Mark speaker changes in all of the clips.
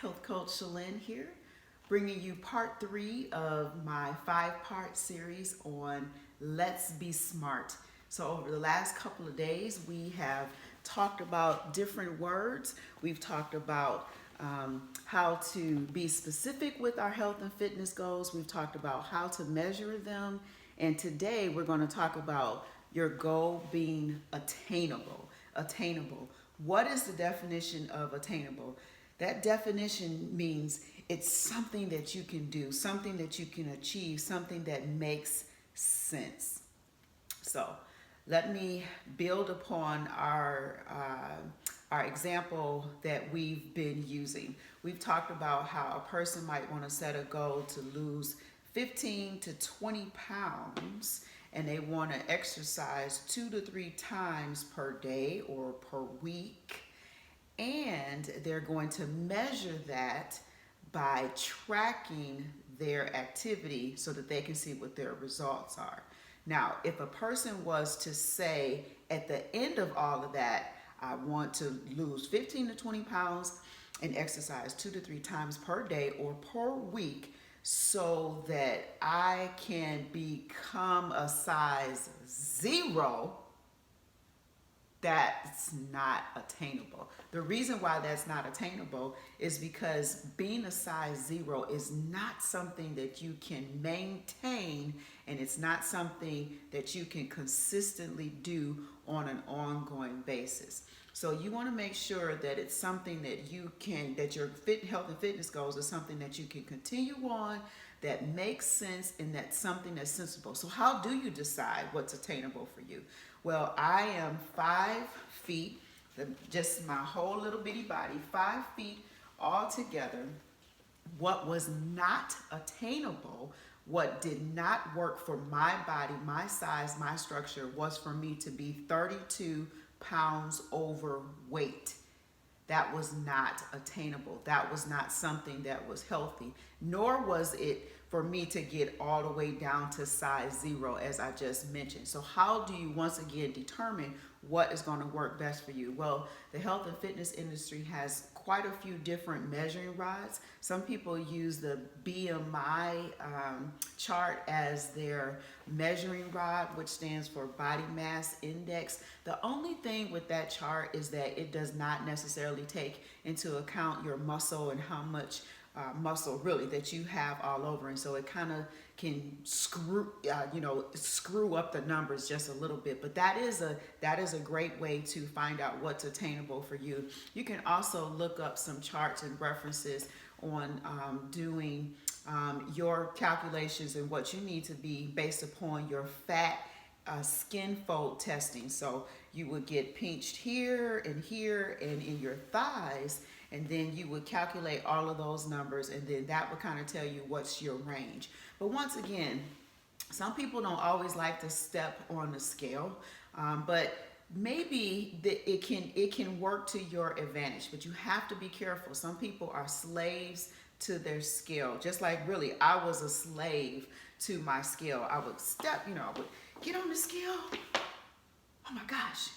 Speaker 1: Health Coach Shalyn here, bringing you part 3 of my 5-part series on Let's Be Smart. So over the last couple of days, we have talked about different words. We've talked about how to be specific with our health and fitness goals. We've talked about how to measure them. And today we're going to talk about your goal being attainable. Attainable. What is the definition of attainable? That definition means it's something that you can do, something that you can achieve, something that makes sense. So let me build upon our example that we've been using. We've talked about how a person might want to set a goal to lose 15 to 20 pounds, and they want to exercise 2 to 3 times per day or per week. And they're going to measure that by tracking their activity so that they can see what their results are. Now, if a person was to say at the end of all of that, I want to lose 15 to 20 pounds and exercise 2 to 3 times per day or per week so that I can become a size 0, that's not attainable. The reason why that's not attainable is because being a size 0 is not something that you can maintain, and it's not something that you can consistently do on an ongoing basis. So you want to make sure that it's something that you can, that your health and fitness goals is something that you can continue on, that makes sense, and that's something that's sensible. So how do you decide what's attainable for you? Well, I am 5 feet, just my whole little bitty body, 5 feet all together. What was not attainable, what did not work for my body, my size, my structure, was for me to be 32 pounds overweight. That was not attainable. That was not something that was healthy, nor was it for me to get all the way down to size 0, as I just mentioned. So how do you once again determine what is going to work best for you? Well, the health and fitness industry has quite a few different measuring rods. Some people use the BMI chart as their measuring rod, which stands for body mass index. The only thing with that chart is that it does not necessarily take into account your muscle and how much muscle really that you have all over, and so it kind of can screw up the numbers just a little bit. But that is a great way to find out what's attainable for you. You can also look up some charts and references on doing your calculations and what you need to be based upon your fat skin fold testing. So you would get pinched here and in your thighs, and then you would calculate all of those numbers, and then that would kind of tell you what's your range. But once again, some people don't always like to step on the scale, but maybe it can work to your advantage, but you have to be careful. Some people are slaves to their scale, just like really I was a slave to my scale. I would step, I would get on the scale. Oh my gosh,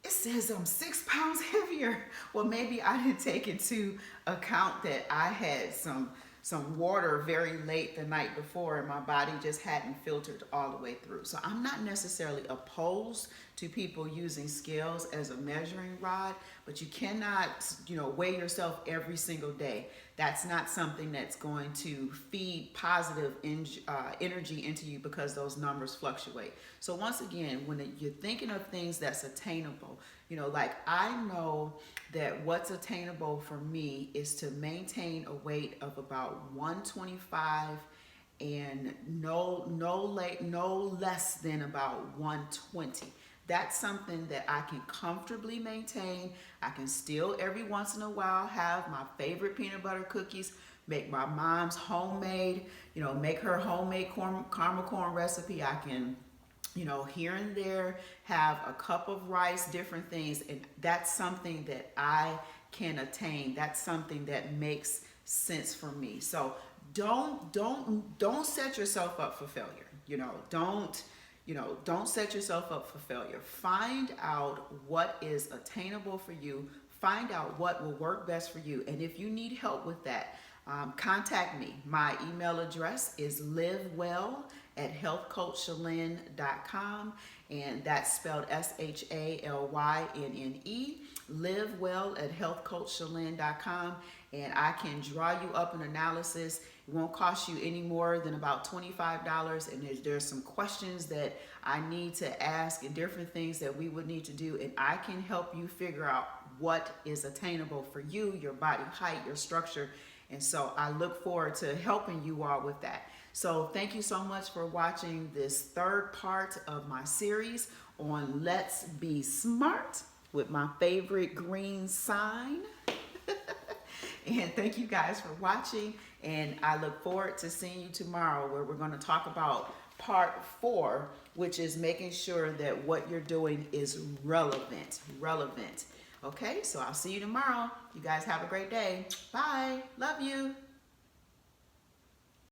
Speaker 1: it says I'm 6 pounds heavier. Well, maybe I didn't take into account that I had some water very late the night before, and my body just hadn't filtered all the way through. So I'm not necessarily opposed to people using scales as a measuring rod, but you cannot, weigh yourself every single day. That's not something that's going to feed positive energy into you, because those numbers fluctuate. So once again, when you're thinking of things that's attainable, like I know that what's attainable for me is to maintain a weight of about 125 and no less than about 120. That's something that I can comfortably maintain. I can still every once in a while have my favorite peanut butter cookies, make my mom's homemade, make her homemade caramel corn recipe. I can, here and there have a cup of rice, different things, and that's something that I can attain. That's something that makes sense for me. So don't set yourself up for failure. Don't set yourself up for failure. Find out what is attainable for you. find out what will work best for you. And if you need help with that, contact me. My email address is livewell@healthcoachshalynn.com, and that's spelled SHALYNNE. livewell@healthcoachshalynn.com, and I can draw you up an analysis. It won't cost you any more than about $25, and there's some questions that I need to ask and different things that we would need to do, and I can help you figure out what is attainable for you, your body height, your structure. And so I look forward to helping you all with that. So thank you so much for watching this third part of my series on Let's Be Smart with my favorite green sign. And thank you guys for watching. And I look forward to seeing you tomorrow, where we're going to talk about part 4, which is making sure that what you're doing is relevant. Okay, so I'll see you tomorrow. You guys have a great day. Bye. Love you.